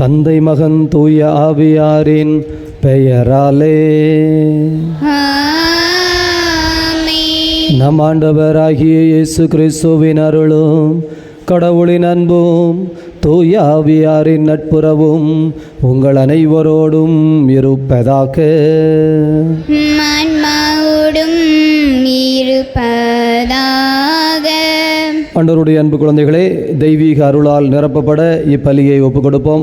தந்தை மகன் தூய ஆவியாரின் பெயராலே நம் ஆண்டவராகிய இயேசு கிறிஸ்துவின் அருளும் கடவுளின் அன்பும் தூய ஆவியாரின் நட்புறவும் உங்கள் அனைவரோடும் இருப்பதாக. ஆண்டவருடைய அன்பு குழந்தைகளே, தெய்வீக அருளால் நிரப்பப்பட இப்பலியை ஒப்புக் கொடுப்போம்.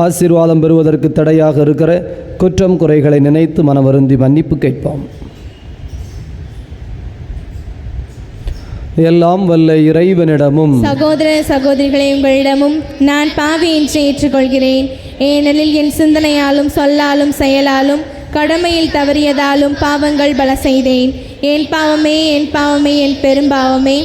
ஆசீர்வாதம் பெறுவதற்கு தடையாக இருக்கிற குற்றம் குறைகளை நினைத்து மனவருந்தி மன்னிப்பு கேட்போம். எல்லாம் வல்ல இறைவனிடமும் சகோதர சகோதரிகளை உங்களிடமும் நான் பாவி என்று ஏற்றுக்கொள்கிறேன். ஏனெனில் என் சிந்தனையாலும் சொல்லாலும் செயலாலும் கடமையில் தவறியதாலும் பாவங்கள் பல செய்தேன். என் பாவமே என் பாவமே என் பெரும்பாவமே.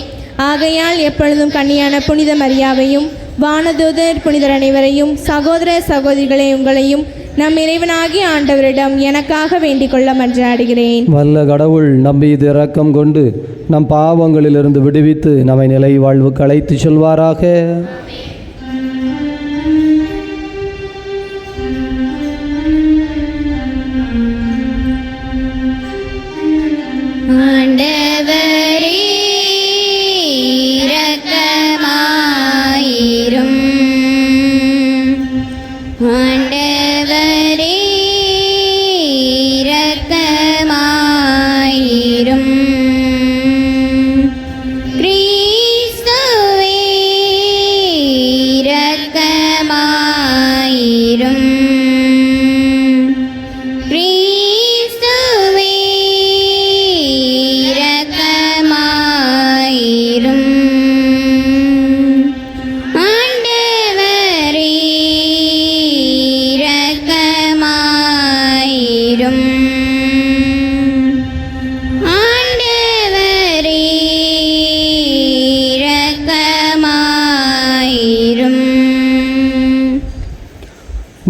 ஆகையால் எப்பொழுதும் கன்னியான புனித மரியாவையும் வானதூதர் புனிதர் அனைவரையும் சகோதர சகோதரிகளை உங்களையும் நம் இறைவனாகிய ஆண்டவரிடம் எனக்காக வேண்டிக் கொள்ள மன்றாடுகிறேன். வல்ல கடவுள் நம் மீது இரக்கம் கொண்டு நம் பாவங்களிலிருந்து விடுவித்து நம்மை நிலை வாழ்வுக்கு அழைத்து செல்வாராக.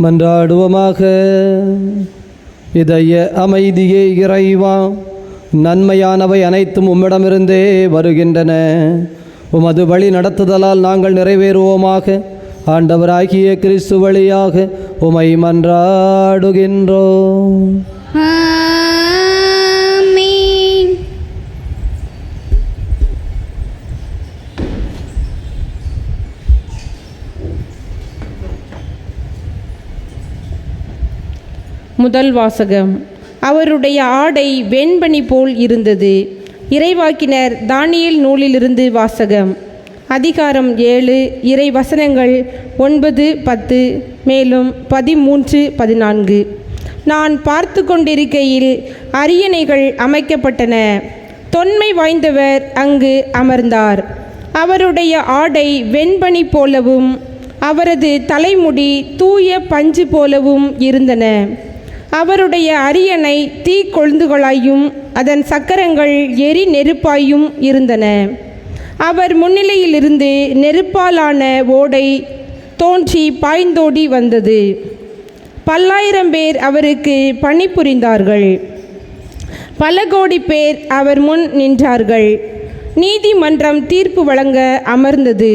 மன்றாடுவோமாக. இதய அமைதியே இறைவா, நன்மையானவை அனைத்தும் உம்மிடமிருந்தே வருகின்றன. உமது வழி நடத்துதலால் நாங்கள் நிறைவேறுவோமாக. ஆண்டவராகிய கிறிஸ்து வழியாக உமை மன்றாடுகின்றோம். முதல் வாசகம். அவருடைய ஆடை வெண்பனி போல் இருந்தது. இறைவாக்கினர் தானியேல் நூலிலிருந்து வாசகம். அதிகாரம் 7, இறை வசனங்கள் 9, 10, மேலும் 13, 14. நான் பார்த்து கொண்டிருக்கையில் அரியணைகள் அமைக்கப்பட்டன. தொன்மை வாய்ந்தவர் அங்கு அமர்ந்தார். அவருடைய ஆடை வெண்பனி போலவும் அவரது தலைமுடி தூய பஞ்சு போலவும் இருந்தன. அவருடைய அரியணை தீக்கொழுந்துகளாயும் அதன் சக்கரங்கள் எரி நெருப்பாயும் இருந்தன. அவர் முன்னிலையிலிருந்து நெருப்பாலான ஓடை தோன்றி பாய்ந்தோடி வந்தது. பல்லாயிரம் பேர் அவருக்கு பணிபுரிந்தார்கள். பல கோடி பேர் அவர் முன் நின்றார்கள். நீதிமன்றம் தீர்ப்பு வழங்க அமர்ந்தது.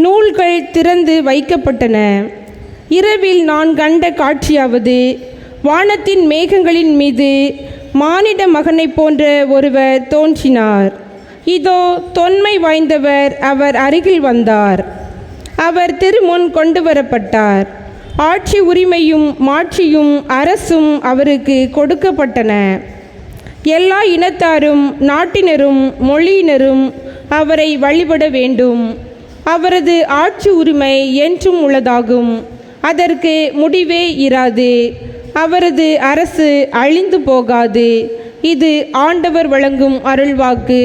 நூல்கள் திறந்து வைக்கப்பட்டன. இரவில் நான் கண்ட காட்சியாவது, வானத்தின் மேகங்களின் மீது மானிட மகனைப் போன்ற ஒருவர் தோன்றினார். இதோ தொன்மை வாய்ந்தவர் அவர் அருகில் வந்தார். அவர் திருமுன் கொண்டு வரப்பட்டார். ஆட்சி உரிமையும் மாட்சியும் அரசும் அவருக்கு கொடுக்கப்பட்டன. எல்லா இனத்தாரும் நாட்டினரும் மொழியினரும் அவரை வழிபட வேண்டும். அவரது ஆட்சி உரிமை என்றும் உள்ளதாகும். அதற்கு முடிவே இராது. அவரது அரசு அழிந்து போகாது. இது ஆண்டவர் வழங்கும் அருள்வாக்கு.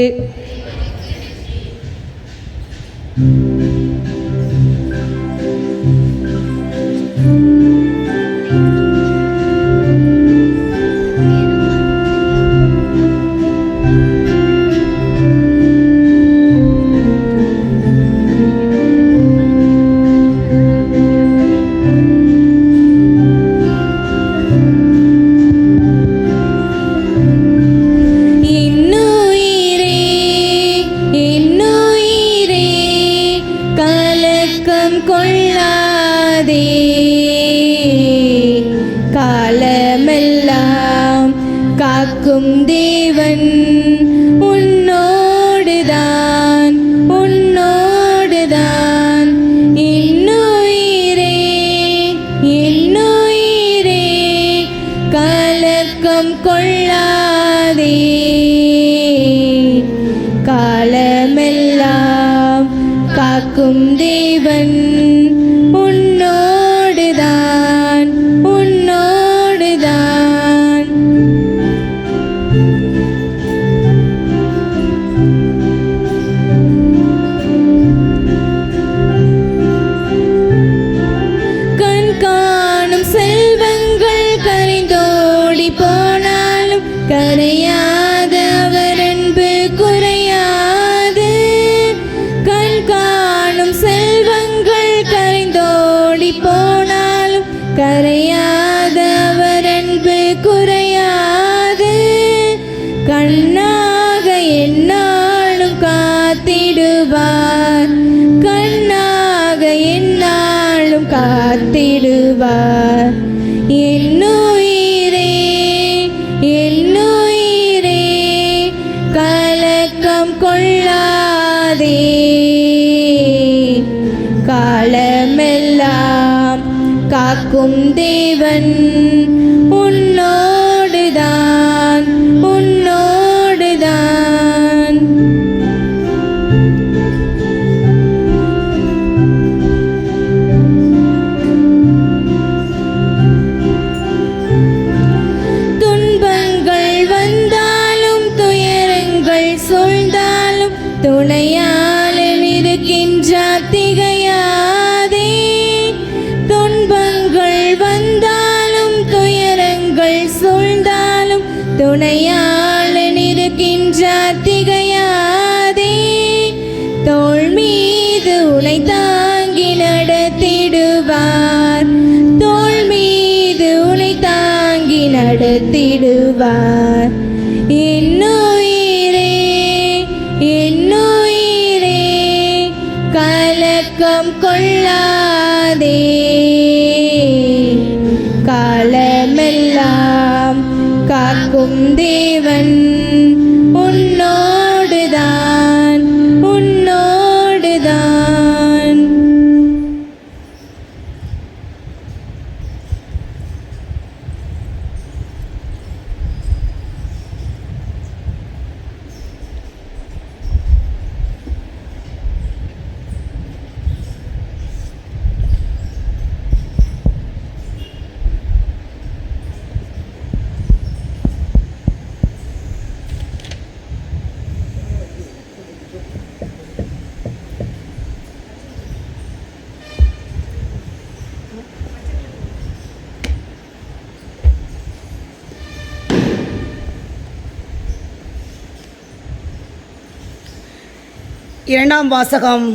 கொள்ளாதே கலக்கம் கொள்ளாதே, காலமெல்லாம் காக்கும் தேவன் உன்னோடுதான், உன்னோடுதான். கண் காணும் செல்வங்கள் கரைந்தோடி போனாலும் கரையாத அவர் அன்பு குறையாது. கண் காணும் செல்வங்கள் கரைந்தோடி போனாலும் கரையாத அவர் அன்பு குறையாது. கண்ணாக எந்நாளும் காத்திடுவார், கண்ணாக எந்நாளும் காத்திடுவார். என்னுயிரே, என்னுயிரே, கலக்கம் கொள்ளாதே, காலமெல்லாம் காக்கும் தேவன் உன்னோடுதான், உன்னோடுதான். துன்பங்கள் வந்தாலும் துயரங்கள் சூழ்ந்தாலும் துணையாளன் இருக்கின்றார், திகையாதே. துன்பங்கள் வந்தாலும் துயரங்கள் சூழ்ந்தாலும் துணையாளன் இருக்கின்றார், திகையாதே. தோள் மீது உனை தாங்கி நடத்திடுவார், தோள் மீது உனை தாங்கி நடத்திடுவார். என்னுயிரே, என்னுயிரே, கலக்கம் கொள்ளாதே, காலமெல்லாம் காக்கும் தேவன் உன்னோடுதான், உன்னோடுதான். இரண்டாம் வாசகம்.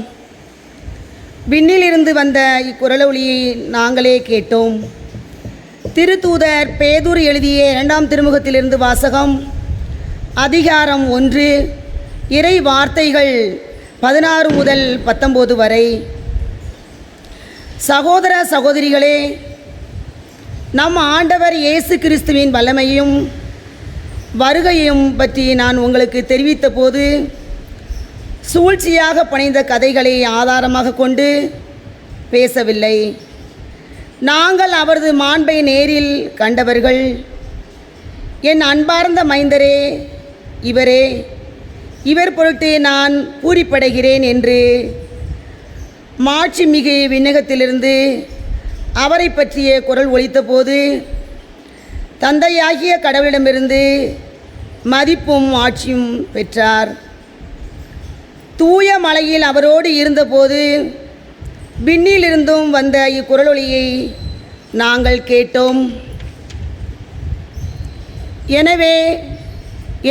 விண்ணிலிருந்து வந்த இக்குரலொலியை நாங்களே கேட்டோம். திருத்தூதர் பேதுரு எழுதிய 2ஆம் திருமுகத்திலிருந்து வாசகம். அதிகாரம் 1, இறை வார்த்தைகள் 16 முதல் 19 வரை. சகோதர சகோதரிகளே, நம் ஆண்டவர் இயேசு கிறிஸ்துவின் வல்லமையும் வருகையும் பற்றி நான் உங்களுக்கு தெரிவித்த போது சூழ்ச்சியாக பணிந்த கதைகளை ஆதாரமாக கொண்டு பேசவில்லை. நாங்கள் அவரது மாண்பை நேரில் கண்டவர்கள். என் அன்பார்ந்த மைந்தரே, இவரே, இவர் பொருட்டு நான் பூரிப்படைகிறேன் என்று மாட்சிமிகு விண்ணகத்திலிருந்து அவரை பற்றிய குரல் ஒலித்தபோது தந்தையாகிய கடவுளிடமிருந்து மதிப்பும் ஆட்சியும் பெற்றார். தூய மலையில் அவரோடு இருந்தபோது விண்ணிலிருந்தும் வந்த இக்குரலொலியை நாங்கள் கேட்டோம். எனவே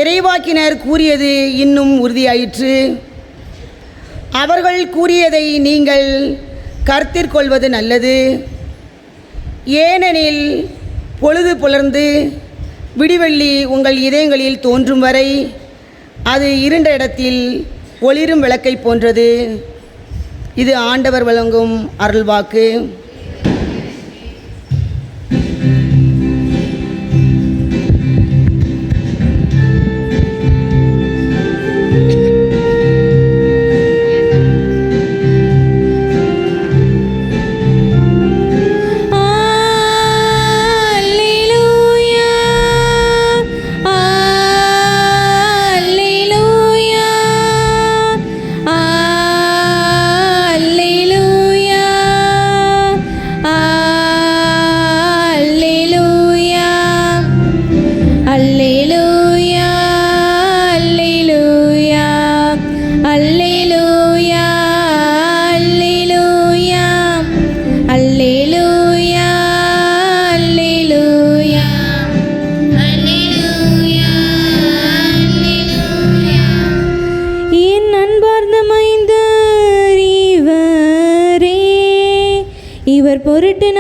இறைவாக்கினர் கூறியது இன்னும் உறுதியாயிற்று. அவர்கள் கூறியதை நீங்கள் கருத்திற்கொள்வது நல்லது. ஏனெனில் பொழுது புலர்ந்து விடிவெள்ளி உங்கள் இதயங்களில் தோன்றும் வரை அது இருண்ட இடத்தில் ஒளிரும் விளக்கை போன்றது. இது ஆண்டவர் வழங்கும் அருள்வாக்கு. Alleluia.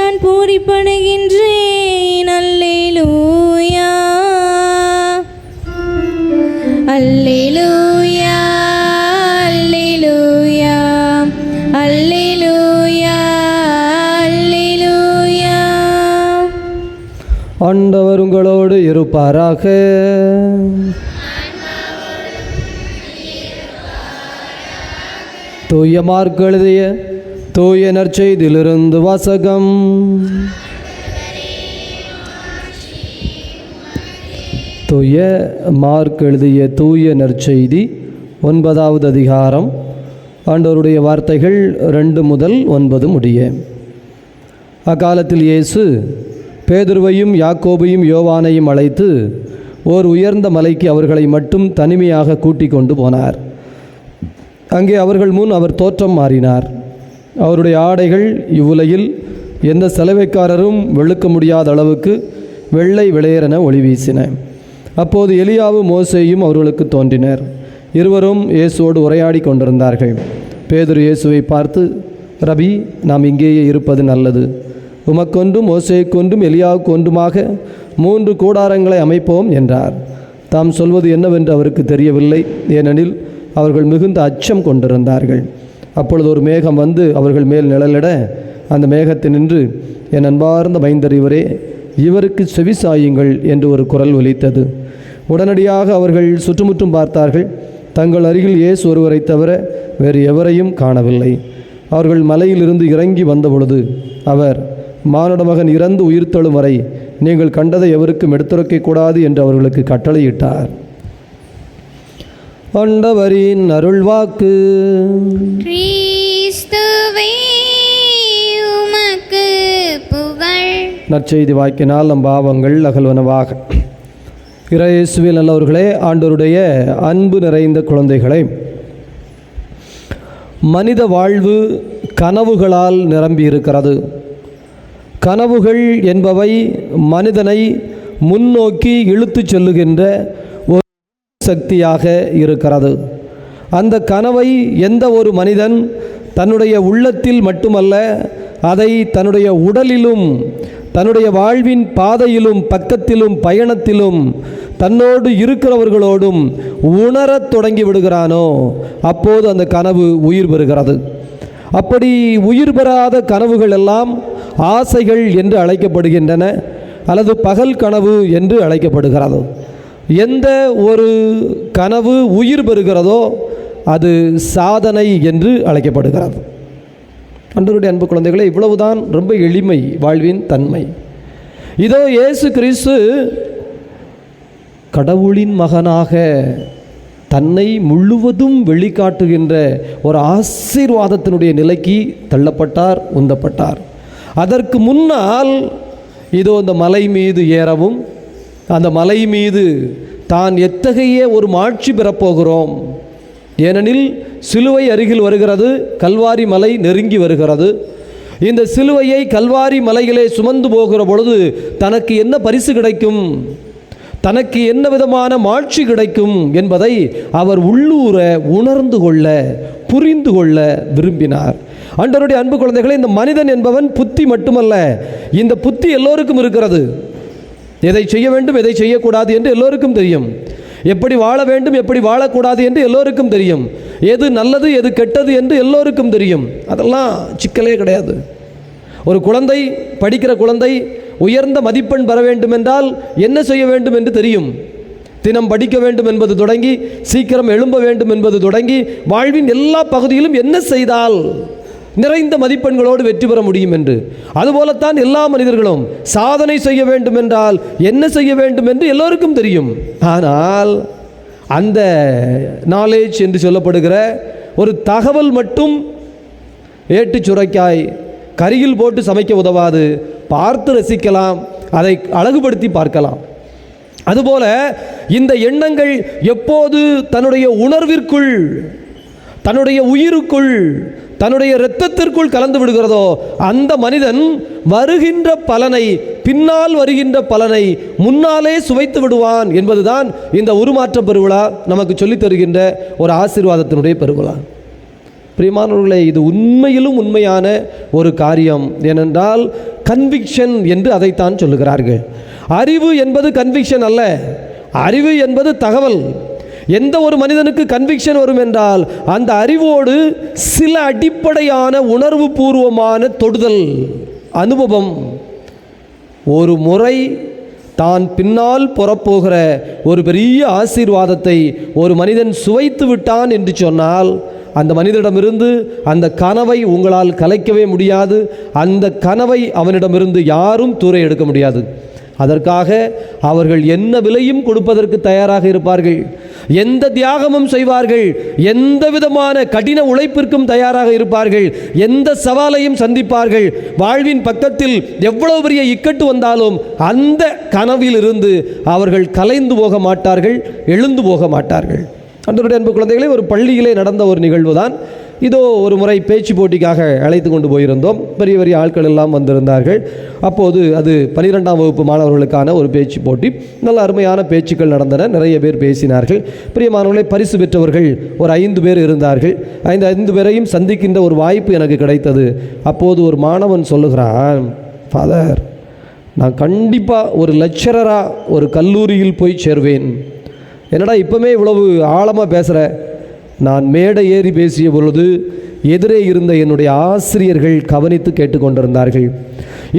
நான் பூரிப்படைகின்றேன். அல்லேலூயா அல்லேலூயா அல்லேலூயா அல்லேலூயா அல்லேலூயா. ஆண்டவர் உங்களோடு இருப்பாராக. தூய மார்க் எழுதிய தூய நற்செய்தியிலிருந்து வாசகம். தூய மார்க் எழுதிய தூய நற்செய்தி 9வது அதிகாரம். ஆண்டவருடைய வார்த்தைகள் 2 முதல் 9 முடிய. அக்காலத்தில் இயேசு பேதுருவையும் யாக்கோபையும் யோவானையும் அழைத்து ஓர் உயர்ந்த மலைக்கு அவர்களை மட்டும் தனிமையாக கூட்டிக் கொண்டு போனார். அங்கே அவர்கள் முன் அவர் தோற்றம் மாறினார். அவருடைய ஆடைகள் இவ்வுலகில் எந்த செலவைக்காரரும் வெளுக்க முடியாத அளவுக்கு வெள்ளை வெளியேறென ஒளி வீசின. அப்போது எலியாவும் மோசேயும் அவர்களுக்கு தோன்றினர். இருவரும் இயேசுவோடு உரையாடி கொண்டிருந்தார்கள். பேதுரு இயேசுவை பார்த்து, ரபி, நாம் இங்கேயே இருப்பது நல்லது. உமக்கொன்றும் மோசேக்கொன்றும் எலியாவுக்கு ஒன்றுமாக 3 கூடாரங்களை அமைப்போம் என்றார். தாம் சொல்வது என்னவென்று அவருக்கு தெரியவில்லை. ஏனெனில் அவர்கள் மிகுந்த அச்சம் கொண்டிருந்தார்கள். அப்பொழுது ஒரு மேகம் வந்து அவர்கள் மேல் நிழலிட, அந்த மேகத்தினின்று, என் அன்பார்ந்த மைந்தர் இவரே, இவருக்கு செவிசாயுங்கள் என்று ஒரு குரல் ஒலித்தது. உடனடியாக அவர்கள் சுற்றுமுற்றும் பார்த்தார்கள். தங்கள் அருகில் இயேசு ஒருவரை தவிர வேறு எவரையும் காணவில்லை. அவர்கள் மலையிலிருந்து இறங்கி வந்தபொழுது அவர், மானுட மகன் இறந்து உயிர்த்தெழும் வரை நீங்கள் கண்டதை எவருக்கும் எடுத்துரைக்கக்கூடாது என்று அவர்களுக்கு கட்டளையிட்டார். ஆண்டவரின் அருள்வாக்கு. கிறிஸ்துவே உமக்கு புகழ். நற்செய்தி வாக்கினால் நம் பாவங்கள் அகல்வனவாக. இயேசுவில் நல்லவர்களே, ஆண்டவருடைய அன்பு நிறைந்த குழந்தைகளே, மனித வாழ்வு கனவுகளால் நிரம்பியிருக்கிறது. கனவுகள் என்பவை மனிதனை முன்னோக்கி இழுத்துச் செல்லுகின்ற ஒரு சக்தியாக இருக்கிறது. அந்த கனவை எந்த ஒரு மனிதன் தன்னுடைய உள்ளத்தில் மட்டுமல்ல, அதை தன்னுடைய உடலிலும் தன்னுடைய வாழ்வின் பாதையிலும் பக்கத்திலும் பயணத்திலும் தன்னோடு இருக்கிறவர்களோடும் உணரத் தொடங்கி விடுகிறானோ, அப்போது அந்த கனவு உயிர் பெறுகிறது. அப்படி உயிர் பெறாத கனவுகள் எல்லாம் ஆசைகள் என்று அழைக்கப்படுகின்றன, அல்லது பகல் கனவு என்று அழைக்கப்படுகிறது. எந்த ஒரு கனவு உயிர் பெறுகிறதோ அது சாதனை என்று அழைக்கப்படுகிறது. ஆண்டவருடைய அன்பு குழந்தைகளே, இவ்வளவுதான் ரொம்ப எளிமை வாழ்வின் தன்மை. இதோ இயேசு கிறிஸ்து கடவுளின் மகனாக தன்னை முழுவதும் வெளிக்காட்டுகின்ற ஒரு ஆசீர்வாதத்தினுடைய நிலைக்கு தள்ளப்பட்டார், உந்தப்பட்டார். அதற்கு முன்னால் இதோ இந்த மலை மீது ஏறவும், அந்த மலை மீது தான் எத்தகைய ஒரு மாட்சி பெறப்போகிறோம், ஏனெனில் சிலுவை அருகில் வருகிறது, கல்வாரி மலை நெருங்கி வருகிறது. இந்த சிலுவையை கல்வாரி மலையிலே சுமந்து போகிற பொழுது தனக்கு என்ன பரிசு கிடைக்கும், தனக்கு என்ன விதமான மாட்சி கிடைக்கும் என்பதை அவர் உள்ளூர உணர்ந்து கொள்ள, புரிந்து கொள்ள விரும்பினார். ஆண்டவருடைய அன்பு குழந்தைகளை, இந்த மனிதன் என்பவன் புத்தி மட்டுமல்ல, இந்த புத்தி எல்லோருக்கும் இருக்கிறது. எதை செய்ய வேண்டும், எதை செய்யக்கூடாது என்று எல்லோருக்கும் தெரியும். எப்படி வாழ வேண்டும், எப்படி வாழக்கூடாது என்று எல்லோருக்கும் தெரியும். எது நல்லது, எது கெட்டது என்று எல்லோருக்கும் தெரியும். அதெல்லாம் சிக்கலே கிடையாது. ஒரு குழந்தை, படிக்கிற குழந்தை உயர்ந்த மதிப்பெண் பெற வேண்டும் என்றால் என்ன செய்ய வேண்டும் என்று தெரியும். தினம் படிக்க வேண்டும் என்பது தொடங்கி, சீக்கிரம் எழும்ப வேண்டும் என்பது தொடங்கி, வாழ்வின் எல்லா பகுதியிலும் என்ன செய்தால் நிறைந்த மதிப்பெண்களோடு வெற்றி பெற முடியும் என்று. அதுபோலத்தான் எல்லா மனிதர்களும் சாதனை செய்ய வேண்டும் என்றால் என்ன செய்ய வேண்டும் என்று எல்லோருக்கும் தெரியும். ஆனால் அந்த நாலேஜ் என்று சொல்லப்படுகிற ஒரு தகவல் மட்டும் ஏட்டு சுரைக்காய் கரியில் போட்டு சமைக்க உதவாது. பார்த்து ரசிக்கலாம், அதை அழகுபடுத்தி பார்க்கலாம். அதுபோல இந்த எண்ணங்கள் எப்போது தன்னுடைய உணர்விற்குள், தன்னுடைய உயிருக்குள், தன்னுடைய இரத்தத்திற்குள் கலந்து விடுகிறதோ, அந்த மனிதன் வருகின்ற பலனை, பின்னால் வருகின்ற பலனை முன்னாலே சுவைத்து விடுவான் என்பதுதான் இந்த உருமாற்ற பெருவிழா நமக்கு சொல்லித் தருகின்ற ஒரு ஆசீர்வாதத்தினுடைய பெருவிழா. பிரியமானவர்களே, இது உண்மையிலும் உண்மையான ஒரு காரியம். ஏனென்றால் கன்விக்ஷன் என்று அதைத்தான் சொல்லுகிறார்கள். அறிவு என்பது கன்விக்ஷன் அல்ல, அறிவு என்பது தகவல். எந்த ஒரு மனிதனுக்கு கன்விக்ஷன் வரும் என்றால் அந்த அறிவோடு சில அடிப்படையான உணர்வு பூர்வமான தொடுதல் அனுபவம். ஒரு முறை தான் பின்னால் புறப்போகிற ஒரு பெரிய ஆசீர்வாதத்தை ஒரு மனிதன் சுவைத்து விட்டான் என்று சொன்னால் அந்த மனிதனிடமிருந்து அந்த கனவை உங்களால் கலைக்கவே முடியாது. அந்த கனவை அவனிடமிருந்து யாரும் தூர எடுக்க முடியாது. அதற்காக அவர்கள் என்ன விலையும் கொடுப்பதற்கு தயாராக இருப்பார்கள், எந்த தியாகமும் செய்வார்கள், எந்த விதமான கடின உழைப்பிற்கும் தயாராக இருப்பார்கள், எந்த சவாலையும் சந்திப்பார்கள். வாழ்வின் பக்கத்தில் எவ்வளவு பெரிய இக்கட்டு வந்தாலும் அந்த கனவிலிருந்து அவர்கள் கலைந்து போக மாட்டார்கள், எழுந்து போக மாட்டார்கள். அன்றைய அன்பு குழந்தைகளே, ஒரு பள்ளியிலே நடந்த ஒரு நிகழ்வு தான் இதோ. ஒரு முறை பேச்சு போட்டிக்காக அழைத்து கொண்டு போயிருந்தோம். பெரிய பெரிய ஆட்கள் எல்லாம் வந்திருந்தார்கள். அப்போது அது 12ஆம் வகுப்பு மாணவர்களுக்கான ஒரு பேச்சு போட்டி. நல்ல அருமையான பேச்சுக்கள் நடந்தன, நிறைய பேர் பேசினார்கள். பிரியமானவர்களே, பரிசு பெற்றவர்கள் ஒரு 5 பேர் இருந்தார்கள். 5 பேரையும் சந்திக்கின்ற ஒரு வாய்ப்பு எனக்கு கிடைத்தது. அப்போது ஒரு மாணவன் சொல்லுகிறான், ஃபாதர், நான் கண்டிப்பாக ஒரு லெக்சரராக ஒரு கல்லூரியில் போய் சேர்வேன். என்னடா இப்போமே இவ்வளவு ஆழமாக பேசுகிற? நான் மேடை ஏறி பேசிய பொழுது எதிரே இருந்த என்னுடைய ஆசிரியர்கள் கவனித்து கேட்டுக்கொண்டிருந்தார்கள்.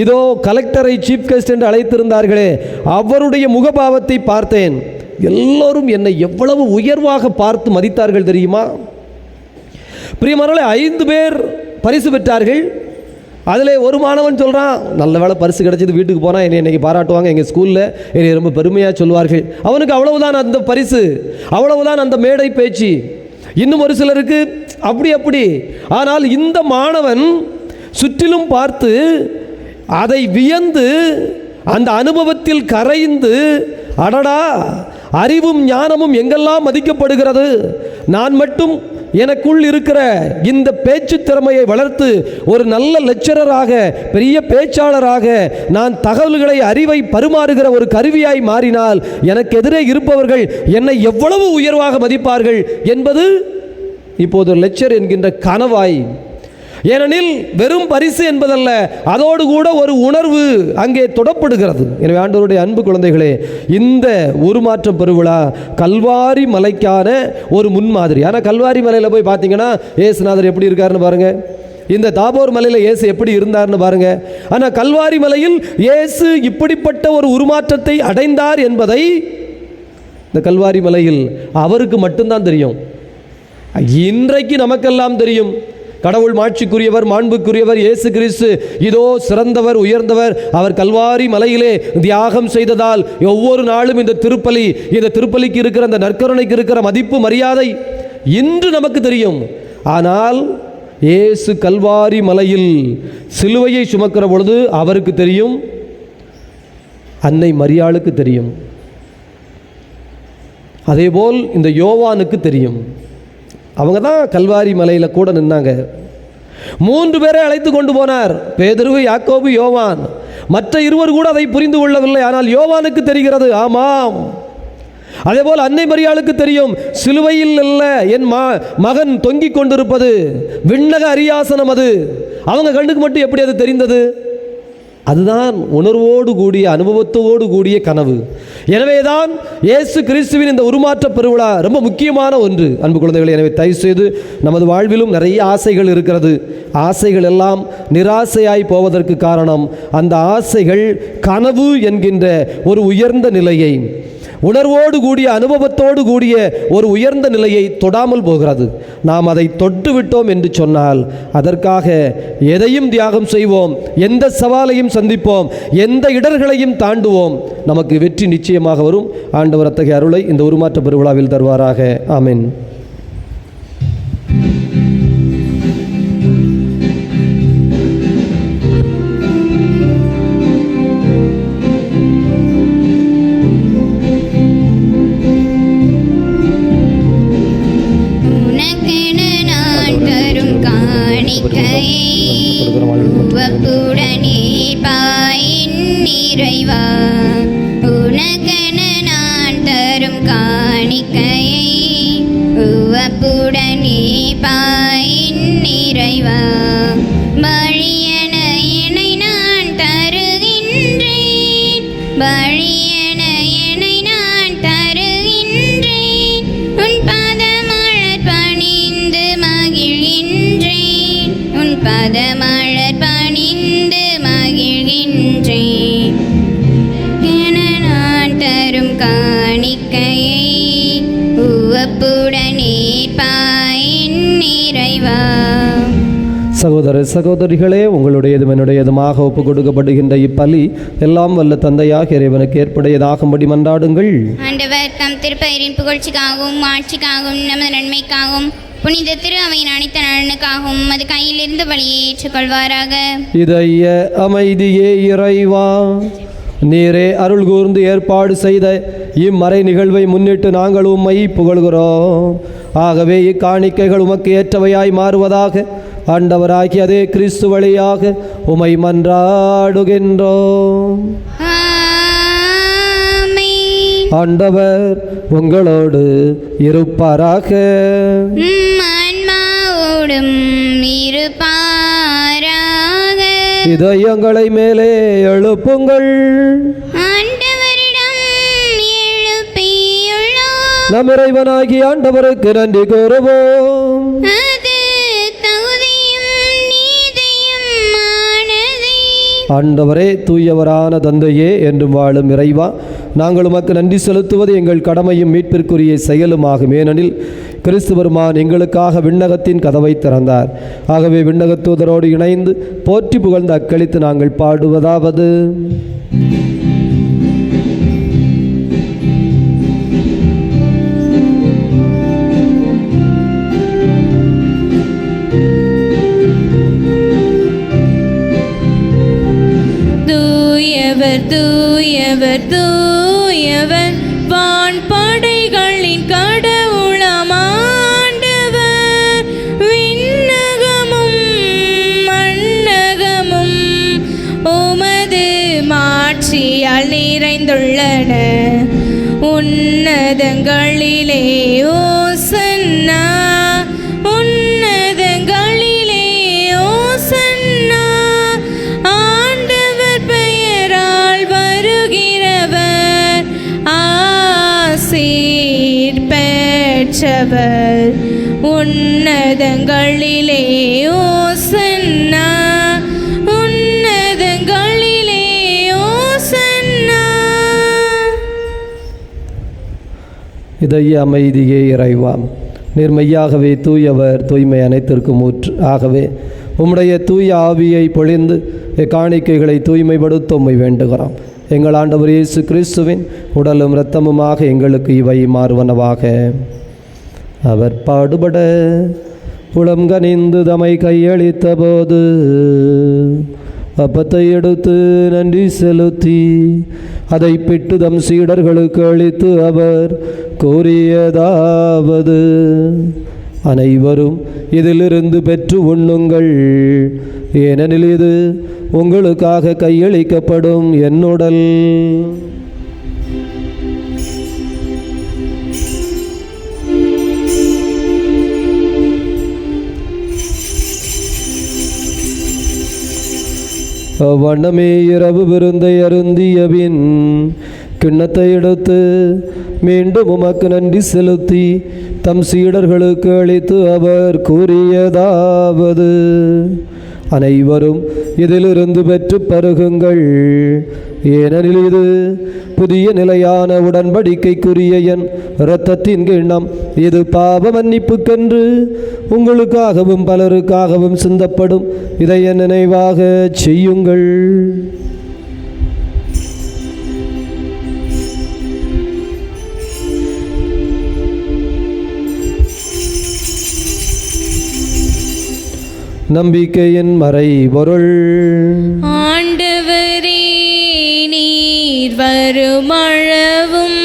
இதோ கலெக்டரை சீஃப் கெஸ்ட் என்று அழைத்திருந்தார்களே, அவருடைய முகபாவத்தை பார்த்தேன். எல்லோரும் என்னை எவ்வளவு உயர்வாக பார்த்து மதித்தார்கள் தெரியுமா? பிரியமானவர்களே, 5 பேர் பரிசு பெற்றார்கள். அதில் ஒரு மாணவன் சொல்கிறான், நல்ல வேளை பரிசு கிடச்சிது, வீட்டுக்கு போனால் என்னை இன்றைக்கி பாராட்டுவாங்க, எங்கள் ஸ்கூலில் என்னை ரொம்ப பெருமையாக சொல்வார்கள். அவனுக்கு அவ்வளவுதான் அந்த பரிசு, அவ்வளவுதான் அந்த மேடை பேச்சு. இன்னும் ஒரு சிலருக்கு அப்படி. ஆனால் இந்த மாணவன் சுற்றிலும் பார்த்து அதை வியந்து அந்த அனுபவத்தில் கரைந்து, அடடா, அறிவும் ஞானமும் எங்கெல்லாம் மதிக்கப்படுகிறது, நான் மட்டும் எனக்குள் இருக்கிற இந்த பேச்சு திறமையை வளர்த்து ஒரு நல்ல லெக்சரராக, பெரிய பேச்சாளராக, நான் தகவல்களை, அறிவை பரிமாறுகிற ஒரு கருவியாய் மாறினால் எனக்கு எதிரே இருப்பவர்கள் என்னை எவ்வளவு உயர்வாக மதிப்பார்கள் என்பது இப்போது லெக்சர் என்கின்ற கனவாய். ஏனெனில் வெறும் பரிசு என்பதல்ல, அதோடு கூட ஒரு உணர்வு அங்கே தொடப்படுகிறது. எனவே ஆண்டவருடைய அன்பு குழந்தைகளே, இந்த உருமாற்ற பெருவிழா கல்வாரி மலைக்கான ஒரு முன்மாதிரி. ஆனால் கல்வாரி மலையில் போய் பார்த்தீங்கன்னா ஏசுநாதர் எப்படி இருக்காருன்னு பாருங்கள், இந்த தாபோர் மலையில் இயேசு எப்படி இருந்தார்னு பாருங்க. ஆனால் கல்வாரி மலையில் இயேசு இப்படிப்பட்ட ஒரு உருமாற்றத்தை அடைந்தார் என்பதை இந்த கல்வாரி மலையில் அவருக்கு மட்டும்தான் தெரியும். இன்றைக்கு நமக்கெல்லாம் தெரியும். கடவுள் மாட்சிக்குரியவர், மாண்புக்குரியவர் இயேசு கிறிஸ்து இதோ சிறந்தவர், உயர்ந்தவர். அவர் கல்வாரி மலையிலே தியாகம் செய்ததால் ஒவ்வொரு நாளும் இந்த திருப்பலிக்கு இருக்கிற அந்த நற்கருணைக்கு இருக்கிற மதிப்பு, மரியாதை இன்று நமக்கு தெரியும். ஆனால் இயேசு கல்வாரி மலையில் சிலுவையை சுமக்கிற பொழுது அவருக்கு தெரியும், அன்னை மரியாளுக்கு தெரியும். அதேபோல் இந்த யோவானுக்கு தெரியும். அவங்க தான் கல்வாரி மலையில் கூட நின்னாங்க. 3 பேரை அழைத்து கொண்டு போனார், பேதுரு, யாக்கோபு, யோவான். மற்ற 2 கூட அதை புரிந்து கொள்ளவில்லை. ஆனால் யோவானுக்கு தெரிகிறது, ஆமாம். அதேபோல் அன்னை மரியாளுக்கு தெரியும், சிலுவையில் அல்ல என் மகன் தொங்கிக் கொண்டிருப்பது விண்ணக அரியாசனம். அது அவங்க கண்ணுக்கு மட்டும் எப்படி அது தெரிந்தது? அதுதான் உணர்வோடு கூடிய, அனுபவத்தோடு கூடிய கனவு. எனவேதான் இயேசு கிறிஸ்துவின் இந்த உருமாற்ற பெருவிழா ரொம்ப முக்கியமான ஒன்று. அன்பு குழந்தைகளை, எனவே தயவு செய்து நமது வாழ்விலும் நிறைய ஆசைகள் இருக்கிறது. ஆசைகள் எல்லாம் நிராசையாய் போவதற்கு காரணம் அந்த ஆசைகள் கனவு என்கின்ற ஒரு உயர்ந்த நிலையை, உணர்வோடு கூடிய, அனுபவத்தோடு கூடிய ஒரு உயர்ந்த நிலையை தொடாமல் போகிறது. நாம் அதை தொட்டு விட்டோம் என்று சொன்னால் அதற்காக எதையும் தியாகம் செய்வோம், எந்த சவாலையும் சந்திப்போம், எந்த இடர்களையும் தாண்டுவோம். நமக்கு வெற்றி நிச்சயமாக வரும். ஆண்டவர் அத்தகைய அருளை இந்த உருமாற்ற பெருவிழாவில் தருவாராக. ஆமென். உவப்புடனே பாயின் நிறைவா, உனக்கென நான் தரும் காணிக்கையை உவப்புடனே பாயின் இறைவா. பழியென என்னை நான் தருகின்றேன், பழியென என்னை நான் தருகின்றேன். உன் பாதமலர் பணிந்து மகிழ்கின்றேன், உன் பாதமலர் பணிந்து மகிழ்கின்றேன். என நான் தரும் காணிக்கையை உவப்புடனே பாயின் இறைவா. சகோதர சகோதரிகளே, உங்களுடையதும் என்னுடையதுமாக ஒப்புக் கொடுக்கப்படுகின்ற இப்பலி எல்லாம் வல்ல தந்தையாக இறைவனுக்கு ஏற்புடையதாகும்படி மன்றாடுங்கள். ஆண்டவர் தம் திருப்பெயரின் புகழ்ச்சிக்காகவும் ஆட்சிக்காகவும் நமது நன்மைக்காகவும் புனித திரு அவையின் அனைத்து நலனுக்காகவும் அது கையில் இருந்து வழியை ஏற்றுக்கொள்வாராக. இதய அமைதியே இறைவா, நீரே அருள் கூர்ந்து ஏற்பாடு செய்த இம்மறை நிகழ்வை முன்னிட்டு நாங்கள் உம்மை புகழ்கிறோம். ஆகவே இக்காணிக்கைகள் உமக்கு ஏற்றவையாய் மாறுவதாக ஆண்டவராகிய அதே கிறிஸ்து வழியாக உம்மை மன்றாடுகின்றோம். ஆமென். ஆண்டவர் உங்களோடு இருப்பாராக. ஆன்மாவோடும் இருப்பாராக. இதயங்களை மேலே எழுப்புங்கள். ஆண்டவரிடம் எழுப்பியுள்ளோம், நம் இறைவனாகிய ஆண்டவருக்கு நன்றி கூறுவோம். அது தகுதியும் நீதியுமானதே. ஆண்டவரே, தூயவரான தந்தையே, என்றும் வாழும் இறைவா, நாங்கள் உமக்கு நன்றி செலுத்துவது எங்கள் கடமையும் மீட்பிற்குரிய செயலுமாகும். ஏனெனில் கிறிஸ்து பெருமான் எங்களுக்காக விண்ணகத்தின் கதவை திறந்தார். ஆகவே விண்ணகத் தூதரோடு இணைந்து போற்றி புகழ்ந்து அக்களித்து நாங்கள் பாடுவதாவது: தூயவர் தூயவர் தூயவர் வான் படைகளின் கடவுளாம் ஆண்டவர். விண்ணகமும் மண்ணகமும் உமது மாட்சியால் நிறைந்துள்ளன. உன்னதங்களிலே ஓசன்னா, உன்னதங்களிலே ஓசன்னா. ஆண்டவர் பெயரால் வருகிறவர் ஆசீர் பெற்றவர். உன்னதங்களிலே ஓசன்னா, உன்னதங்களிலே ஓசன்னா. இதய அமைதியே இறைவா, நீர் மெய்யாகவே தூயவர், தூய்மை அனைத்திற்கும் ஊற்று. ஆகவே உம்முடைய தூய ஆவியை பொழிந்து காணிக்கைகளை தூய்மைப்படுத்த உம்மை வேண்டுகிறோம். எங்கள் ஆண்டவர் இயேசு கிறிஸ்துவின் உடலும் இரத்தமுமாக எங்களுக்கு இவை மாறுவனவாக. அவர் பாடுபட புலம் கனிந்து தமை கையளித்த போது அப்பத்தை எடுத்து நன்றி செலுத்தி அதை பிட்டு தம் சீடர்களுக்கு அளித்து அவர் கூறியதாவது: அனைவரும் இதிலிருந்து பெற்று உண்ணுங்கள், ஏனெனில் இது உங்களுக்காக கையளிக்கப்படும் என் உடல். அவ்வண்ணமே இரவு விருந்தை அருந்திய பின் கிண்ணத்தை எடுத்து மீண்டும் உமக்கு நன்றி செலுத்தி தம் சீடர்களுக்கு அளித்து அவர் கூறியதாவது: அனைவரும் இதிலிருந்து பெற்று பருகுங்கள், ஏனெனில் இது புதிய நிலையான உடன்படிக்கைக்குரிய என் இரத்தத்தின் கிண்ணம். இது பாவ மன்னிப்புக்கென்று உங்களுக்காகவும் பலருக்காகவும் சிந்தப்படும். இதை என் நினைவாக செய்யுங்கள். நம்பிக்கையின் மறைபொருள். ஆண்டவரே, நீர் வருமளவும்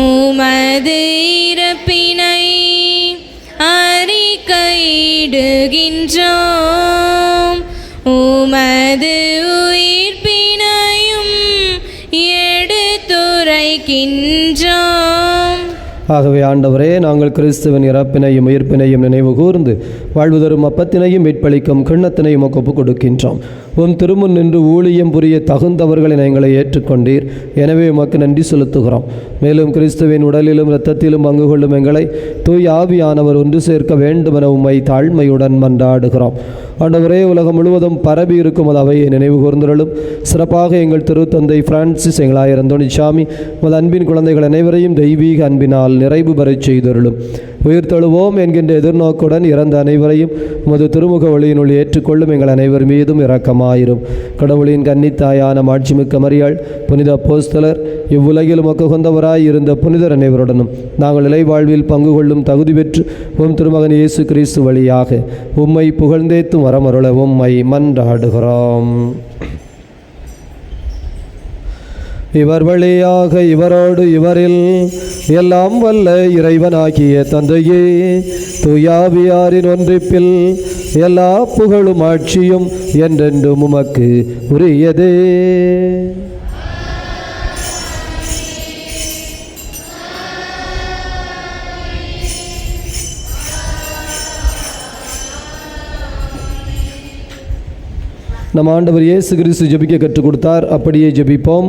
உமது இறப்பினை அறிக்கையிடுகின்றோம், உமது உயிர்ப்பினையும் எடுத்துரைக்கின்றோம். ஆகவே ஆண்டவரே, நாங்கள் கிறிஸ்துவின் இறப்பினையும் உயிர்ப்பினையும் நினைவு கூர்ந்து வாழ்வு தரும் அப்பத்தினையும் மீட்பளிக்கும் கிண்ணத்தினையும் ஒப்புக் கொடுக்கின்றோம். உம் திருமுன் நின்று ஊழியம் புரிய தகுந்தவர்களை எங்களை ஏற்றுக்கொண்டீர். எனவே உமக்கு நன்றி செலுத்துகிறோம். மேலும் கிறிஸ்துவின் உடலிலும் இரத்தத்திலும் பங்கு கொள்ளும் எங்களை தூய் ஆவியானவர் ஒன்று சேர்க்க வேண்டுமென உம்மை தாழ்மையுடன் மன்றாடுகிறோம். ஆண்டவரே, உலகம் முழுவதும் பரவி இருக்கும் அது அவையை நினைவு கூர்ந்தருளும். சிறப்பாக எங்கள் திருத்தந்தை பிரான்சிஸ் எங்களாயர் அந்தோணிசாமி உமது அன்பின் குழந்தைகள் அனைவரையும் தெய்வீக அன்பினால் நிறைவு பெறச் செய்தருளும். உயிர் தழுவோம் என்கின்ற எதிர்நோக்குடன் இறந்த அனைவரையும் உமது திருமுக ஒளியினுள் ஏற்றுக்கொள்ளும் எங்கள் அனைவர் மீதும் இரக்கமாயிரும். கடவுளின் கன்னித்தாயான மாட்சிமிக்க மரியாள், புனித அப்போஸ்தலர், இவ்வுலகில் உமக்கு உகந்தவராய் இருந்த புனிதர் அனைவருடனும் நாங்கள் இலைவாழ்வில் பங்கு கொள்ளும் தகுதி பெற்று உம் திருமகன் இயேசு கிறிஸ்து வழியாக உம்மை புகழ்ந்தேத்தும் வரமருள உம்மை மன்றாடுகிறோம். இவர் வழியாக இவரோடு இவரில் எல்லாம் வல்ல இறைவனாகிய தந்தையே, தூயாவியாரின் ஒன்றிப்பில் எல்லா புகழும் ஆட்சியும் என்றென்றும் உமக்கு உரியதே. நம் ஆண்டவர் இயேசு கிறிஸ்து ஜெபிக்க கற்றுக் கொடுத்தார். அப்படியே ஜெபிப்போம்.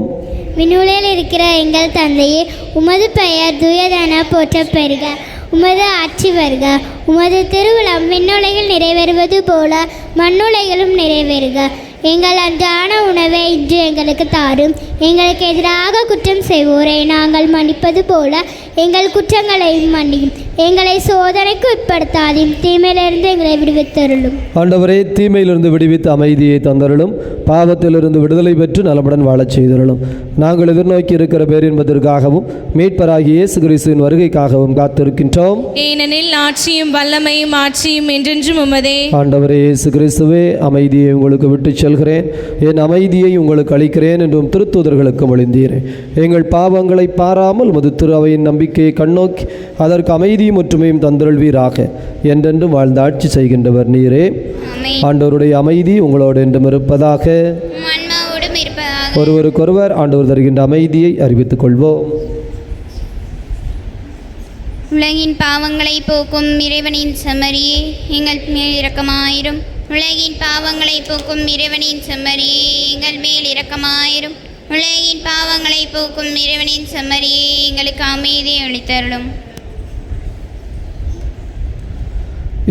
விண்ணுலகில் இருக்கிற எங்கள் தந்தையே, உமது பெயர் தூயதென போற்றப் பெறுக. உமது ஆட்சி வருக. உமது திருவுளம் விண்ணுலகில் நிறைவேறுவது போல மண்ணுலகிலும் நிறைவேறுக. எங்கள் அன்றாட உணவை இன்று எங்களுக்கு தாரும். எங்களுக்கு எதிராக குற்றம் செய்வோரை நாங்கள் மன்னிப்பது போல எங்கள் குற்றங்களையும் மன்னியும். எங்களை சோதனைக்கு உட்படுத்தாதையும் தீமையிலிருந்து எங்களை விடுவித்தருளும். ஆண்டவரே, தீமையிலிருந்து விடுவித்து அமைதியை தந்தருளும். பாவத்திலிருந்து விடுதலை பெற்று நலமுடன் வாழச் செய்தருளும். நாங்கள் எதிர்நோக்கி இருக்கிற பேரின்பதற்காகவும் மீட்பராகிய இயேசு கிறிஸ்துவின் வருகைக்காகவும் காத்திருக்கின்றோம். ஏனெனில் ஆட்சியும் வல்லமையும் ஆட்சியும் என்றென்றும் உமதே. ஆண்டவரே இயேசு கிறிஸ்துவே, அமைதியை உங்களுக்கு விட்டு செல்கிறேன், என் அமைதியை உங்களுக்கு அளிக்கிறேன் என்றும் திருத்தூதர்களுக்கு மொழிந்தீரே. எங்கள் பாவங்களை பாராமல் உமது திரு அவையின் நம்பிக்கையை கண்ணோக்கி அதற்கு அமைதியும் ஒற்றுமையும் தந்தருள்வீராக. என்றென்றும் வாழ்ந்து ஆட்சி செய்கின்றவர் நீரே. ஆண்டவருடைய அமைதி உங்களோடு என்றும் இருப்பதாக. ஒருவருக்கொருவர் ஆண்டவர் தருகின்ற அமைதியை அறிவித்துக் கொள்வோம். உலகின் பாவங்களை போக்கும் இறைவனின் செம்மறியே, எங்கள் மேல் இரக்கமாயிரும். உலகின் பாவங்களை போக்கும் இறைவனின் செம்மறியே, எங்கள் மேல் இரக்கமாயிரும். உலகின் பாவங்களை போக்கும் இறைவனின் செம்மறியே, எங்களுக்கு அமைதியை அளித்தருளும்.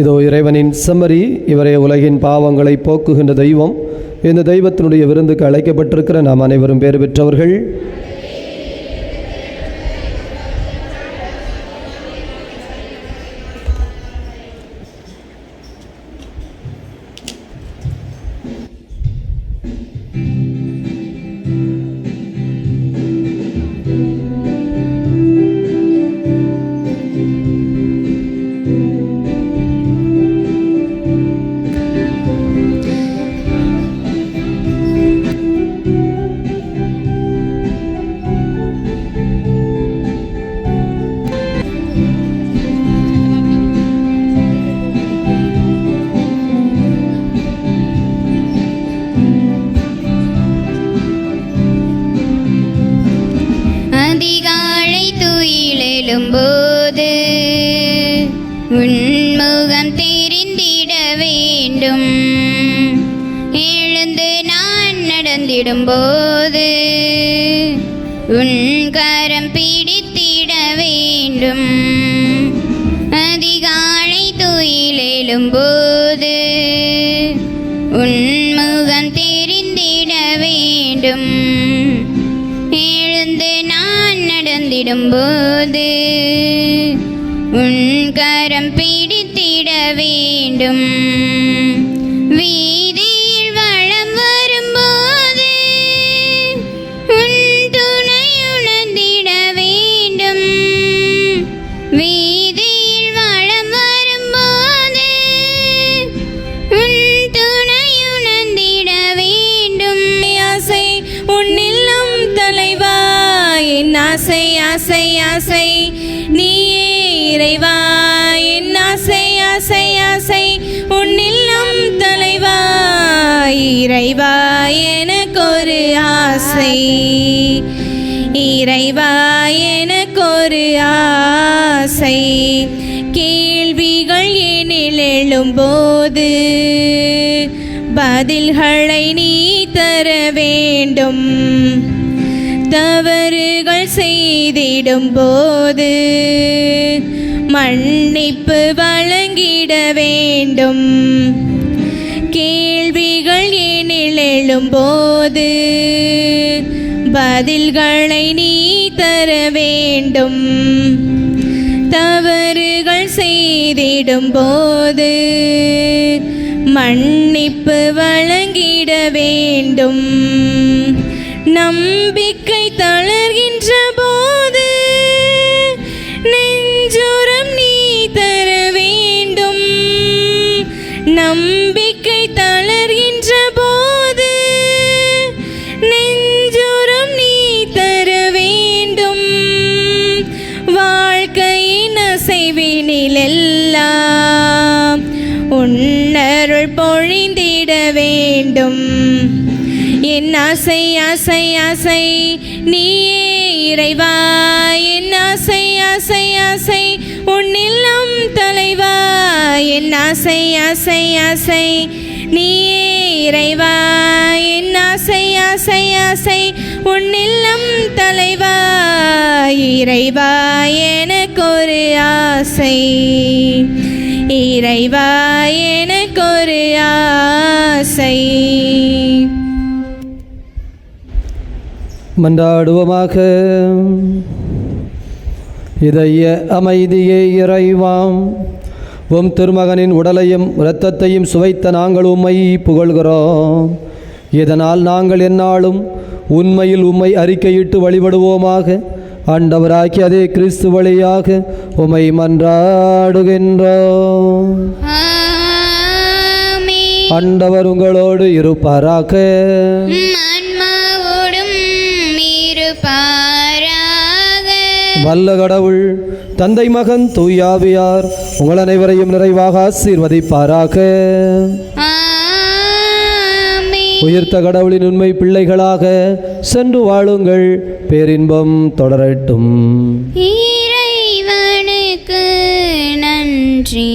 இதோ இறைவனின் செம்மறி, இவரே உலகின் பாவங்களை போக்குகின்ற தெய்வம். இந்த தெய்வத்தினுடைய விருந்துக்கு அழைக்கப்பட்டிருக்கிற நாம் அனைவரும் பேறு பெற்றவர்கள். போது உன்முகம் தெரிந்திட வேண்டும். எழுந்து நான் நடந்திடும்போது உன் கரம் பிடித்திட வேண்டும். அதிகாலை துயில் எழும்போது உன்முகம் தெரிந்திட வேண்டும். எழுந்து நான் நடந்திடும்போது உன் கரம் பிடித்திட வேண்டும். வீதியில் வலம் வரும்போது உன் துணை உணர்ந்திட வேண்டும். வீதியில் வலம் வரும்போது உன் துணை உணர்ந்திட வேண்டும். ஆசை உன்னில்லும் தலைவா, என் ஆசை ஆசை ஆசை நீயே இறைவா. என் ஆசை ஆசை ஆசை உன்னில்லும் தலைவா, இறைவா எனக்கொரு ஆசை. இறைவா எனக்கொரு ஆசை. கேள்விகள் என்னில் எழும்போது பதில்களை நீ தர வேண்டும். தவறுகள் செய்திடும் போது மன்னிப்பு வழங்கிட வேண்டும். கேள்விகள் என்னில் எழும்போது பதில்களை நீ தர வேண்டும். தவறுகள் செய்திடும் போது மன்னிப்பு வழங்கிட வேண்டும். நம்பிக்கை தளர்கின்ற போது நெஞ்சுரம் நீ தர வேண்டும். நம்பிக்கை தளர்கின்ற போது நெஞ்சுரம் நீ தர வேண்டும். வாழ்க்கையின் அசைவினிலெல்லாம் உன்னருள் பொழிந்திட வேண்டும். என் ஆசை ஆசை ஆசை நீயே இறைவா. என் ஆசை ஆசை ஆசை உன்னில்லம் தலைவா. என் ஆசை ஆசை ஆசை நீயே இறைவா. என் ஆசை ஆசை ஆசை உன்னில்லம் தலைவா. இறைவா எனக்கொரு ஆசை. இறைவா எனக்கொரு ஆசை. மன்றாடுவோமாக. இதய அமைதியே இறைவாம், உம் திருமகனின் உடலையும் இரத்தத்தையும் சுவைத்த நாங்கள் உம்மை புகழ்கிறோம். இதனால் நாங்கள் எந்நாளும் உண்மையில் உம்மை அறிக்கையிட்டு வழிபடுவோமாக. ஆண்டவராக்கி அதே கிறிஸ்து வழியாக உம்மை மன்றாடுகின்றோம். ஆண்டவர் உங்களோடு இருப்பாராக. வல்ல கடவுள் தந்தை மகன் தூயாவியார் உங்கள் அனைவரையும் நிறைவாக ஆசீர்வதிப்பாராக. உயிர்த்த கடவுளின் உண்மை பிள்ளைகளாக சென்று வாழுங்கள். பேரின்பம் தொடரட்டும். இறைவனுக்கு நன்றி.